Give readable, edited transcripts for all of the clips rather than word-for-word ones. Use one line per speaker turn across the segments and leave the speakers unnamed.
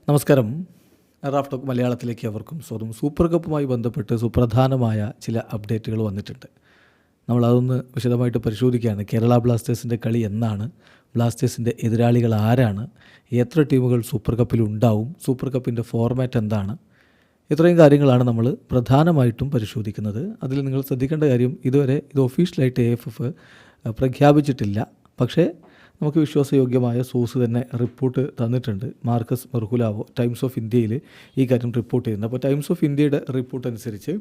നമസ്കാരം. Raf talk മലയാളത്തിലേക്ക് അവർക്കും സ്വാഗതം. സൂപ്പർ കപ്പുമായി ബന്ധപ്പെട്ട് സുപ്രധാനമായ ചില അപ്ഡേറ്റുകൾ വന്നിട്ടുണ്ട്. നമ്മളതൊന്ന് വിശദമായിട്ട് പരിശോധിക്കുകയാണ്. കേരള ബ്ലാസ്റ്റേഴ്സിൻ്റെ കളി എന്നാണ്? ബ്ലാസ്റ്റേഴ്സിൻ്റെ എതിരാളികൾ ആരാണ്? എത്ര ടീമുകൾ സൂപ്പർ കപ്പിലുണ്ടാവും? സൂപ്പർ കപ്പിൻ്റെ ഫോർമാറ്റ് എന്താണ്? ഇത്രയും കാര്യങ്ങളാണ് നമ്മൾ പ്രധാനമായിട്ടും പരിശോധിക്കുന്നത്. അതിൽ നിങ്ങൾ ശ്രദ്ധിക്കേണ്ട കാര്യം, ഇതുവരെ ഇത് ഒഫീഷ്യലായിട്ട് AFF പ്രഖ്യാപിച്ചിട്ടില്ല. പക്ഷേ നമുക്ക് വിശ്വാസയോഗ്യമായ സോഴ്സ് തന്നെ റിപ്പോർട്ട് തന്നിട്ടുണ്ട്. മാർക്കസ് മെർഹുലാവോ ടൈംസ് ഓഫ് ഇന്ത്യയിൽ ഈ കാര്യം റിപ്പോർട്ട് ചെയ്യുന്നത്. അപ്പോൾ ടൈംസ് ഓഫ് ഇന്ത്യയുടെ റിപ്പോർട്ട് അനുസരിച്ച്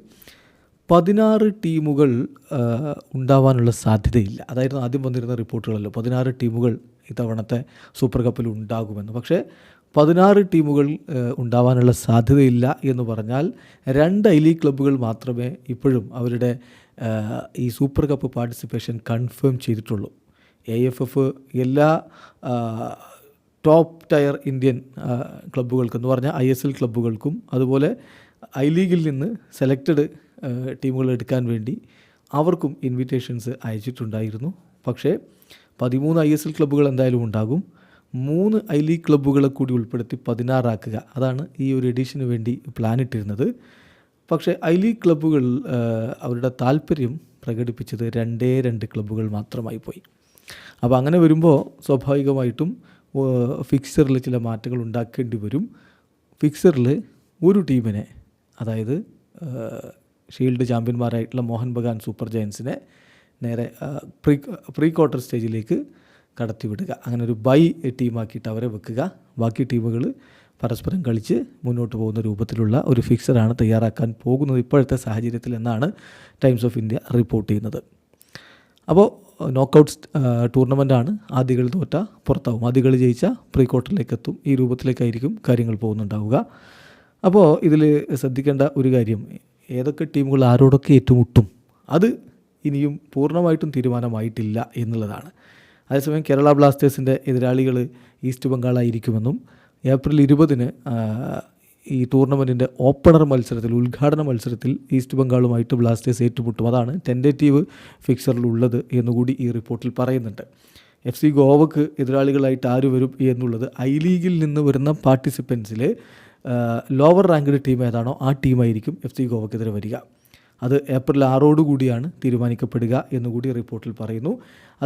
16 ടീമുകൾ ഉണ്ടാവാനുള്ള സാധ്യതയില്ല. അതായിരുന്നു ആദ്യം വന്നിരുന്ന റിപ്പോർട്ടുകളല്ലോ, 16 ടീമുകൾ ഇത്തവണത്തെ സൂപ്പർ കപ്പിൽ ഉണ്ടാകുമെന്ന്. പക്ഷേ 16 ടീമുകൾ ഉണ്ടാവാനുള്ള സാധ്യതയില്ല എന്ന് പറഞ്ഞാൽ 2 ഐ ലീഗ് ക്ലബ്ബുകൾ മാത്രമേ ഇപ്പോഴും അവരുടെ ഈ സൂപ്പർ കപ്പ് പാർട്ടിസിപ്പേഷൻ കൺഫേം ചെയ്തിട്ടുള്ളൂ. AFF എല്ലാ ടോപ്പ് ടയർ ഇന്ത്യൻ ക്ലബ്ബുകൾക്കെന്ന് പറഞ്ഞാൽ ISL ക്ലബ്ബുകൾക്കും അതുപോലെ ഐ ലീഗിൽ നിന്ന് സെലക്റ്റഡ് ടീമുകൾ എടുക്കാൻ വേണ്ടി അവർക്കും ഇൻവിറ്റേഷൻസ് അയച്ചിട്ടുണ്ടായിരുന്നു. പക്ഷേ 13 ISL ക്ലബ്ബുകൾ എന്തായാലും ഉണ്ടാകും. 3 ഐ ലീഗ് ക്ലബ്ബുകളെ കൂടി ഉൾപ്പെടുത്തി 16 ആക്കുക, അതാണ് ഈ ഒരു എഡിഷന് വേണ്ടി പ്ലാൻ ഇട്ടിരുന്നത്. പക്ഷേ ഐ ലീഗ് ക്ലബ്ബുകൾ അവരുടെ താല്പര്യം പ്രകടിപ്പിച്ചത് 2 ക്ലബ്ബുകൾ മാത്രമായി പോയി. അപ്പോൾ അങ്ങനെ വരുമ്പോൾ സ്വാഭാവികമായിട്ടും ഫിക്സറിൽ ചില മാറ്റങ്ങൾ ഉണ്ടാക്കേണ്ടി വരും. ഫിക്സറിൽ ഒരു ടീമിനെ, അതായത് ഷീൽഡ് ചാമ്പ്യന്മാരായിട്ടുള്ള മോഹൻ ബഗാൻ സൂപ്പർ ജയൻസിനെ നേരെ പ്രീ ക്വാർട്ടർ സ്റ്റേജിലേക്ക് കടത്തിവിടുക. അങ്ങനെ ഒരു ബൈ ടീമാക്കിയിട്ട് അവരെ വെക്കുക. ബാക്കി ടീമുകൾ പരസ്പരം കളിച്ച് മുന്നോട്ട് പോകുന്ന രൂപത്തിലുള്ള ഒരു ഫിക്സറാണ് തയ്യാറാക്കാൻ പോകുന്നത് ഇപ്പോഴത്തെ സാഹചര്യത്തിൽ എന്നാണ് ടൈംസ് ഓഫ് ഇന്ത്യ റിപ്പോർട്ട് ചെയ്യുന്നത്. അപ്പോൾ നോക്കൗട്ട്സ് ടൂർണമെൻറ്റാണ്. ആദ്യ കളി തോറ്റ പുറത്താവും, ആദ്യ കളി ജയിച്ച പ്രീ ക്വാർട്ടറിലേക്ക് എത്തും. ഈ രൂപത്തിലേക്കായിരിക്കും കാര്യങ്ങൾ പോകുന്നുണ്ടാവുക. അപ്പോൾ ഇതിൽ ശ്രദ്ധിക്കേണ്ട ഒരു കാര്യം, ഏതൊക്കെ ടീമുകൾ ആരോടൊക്കെ ഏറ്റുമുട്ടും അത് ഇനിയും പൂർണ്ണമായിട്ടും തീരുമാനമായിട്ടില്ല എന്നുള്ളതാണ്. അതേസമയം കേരള ബ്ലാസ്റ്റേഴ്സിൻ്റെ എതിരാളികൾ ഈസ്റ്റ് ബംഗാളായിരിക്കുമെന്നും ഏപ്രിൽ 20 ഈ ടൂർണമെൻറ്റിൻ്റെ ഓപ്പണർ മത്സരത്തിൽ, ഉദ്ഘാടന മത്സരത്തിൽ ഈസ്റ്റ് ബംഗാളുമായിട്ട് ബ്ലാസ്റ്റേഴ്സ് ഏറ്റുമുട്ടും. അതാണ് ടെൻറ്റേറ്റീവ് ഫിക്സറിലുള്ളത് എന്നുകൂടി ഈ റിപ്പോർട്ടിൽ പറയുന്നുണ്ട്. FC ഗോവക്ക് എതിരാളികളായിട്ട് ആര് വരും എന്നുള്ളത് ഐ ലീഗിൽ നിന്ന് വരുന്ന പാർട്ടിസിപ്പൻസിൽ ലോവർ റാങ്ക്ഡ് ടീം ഏതാണോ ആ ടീമായിരിക്കും FC ഗോവക്കെതിരെ വരിക. അത് ഏപ്രിൽ 6 തീരുമാനിക്കപ്പെടുക എന്നുകൂടി റിപ്പോർട്ടിൽ പറയുന്നു.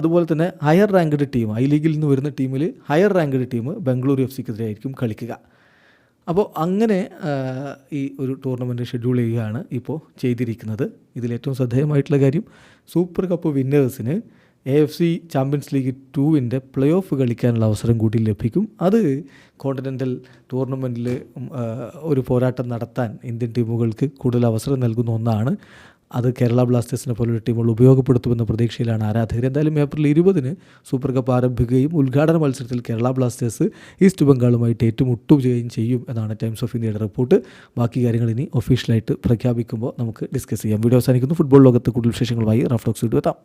അതുപോലെ തന്നെ ഹയർ റാങ്ക്ഡ് ടീം, ഐ ലീഗിൽ നിന്ന് വരുന്ന ടീമിൽ ഹയർ റാങ്ക്ഡ് ടീം ബംഗളൂരു FCക്കെതിരെ ആയിരിക്കും കളിക്കുക. അപ്പോൾ അങ്ങനെ ഈ ഒരു ടൂർണമെൻറ്റ് ഷെഡ്യൂൾ ചെയ്യുകയാണ് ഇപ്പോൾ ചെയ്തിരിക്കുന്നത്. ഇതിലേറ്റവും ശ്രദ്ധേയമായിട്ടുള്ള കാര്യം, സൂപ്പർ കപ്പ് വിന്നേഴ്സിന് AFC champions league 2 play off കളിക്കാനുള്ള അവസരം കൂടി ലഭിക്കും. അത് കോണ്ടിനെൻ്റൽ ടൂർണമെൻറ്റിൽ ഒരു പോരാട്ടം നടത്താൻ ഇന്ത്യൻ ടീമുകൾക്ക് കൂടുതൽ അവസരം നൽകുന്ന ഒന്നാണ്. അത് കേരള ബ്ലാസ്റ്റേഴ്സിനെ പോലുള്ള ടീമുകൾ ഉപയോഗപ്പെടുത്തുമെന്ന പ്രതീക്ഷയിലാണ് ആരാധകർ. എന്തായാലും ഏപ്രിൽ 20 സൂപ്പർ കപ്പ് ആരംഭിക്കുകയും ഉദ്ഘാടന മത്സരത്തിൽ കേരള ബ്ലാസ്റ്റേഴ്സ് ഈസ്റ്റ് ബംഗാളുമായിട്ട് ഏറ്റുമുട്ടുകയും ചെയ്യും എന്നാണ് ടൈംസ് ഓഫ് ഇന്ത്യയുടെ റിപ്പോർട്ട്. ബാക്കി കാര്യങ്ങൾ ഇനി ഒഫീഷ്യലായിട്ട് പ്രഖ്യാപിക്കുമ്പോൾ നമുക്ക് ഡിസ്കസ് ചെയ്യാം. വീഡിയോ അവസാനിക്കുന്നു. ഫുട്ബോൾ ലോകത്ത് കൂടുതൽ വിശേഷങ്ങളുമായി റാഫ് ടോക്സ് വീഡിയോ എത്താം.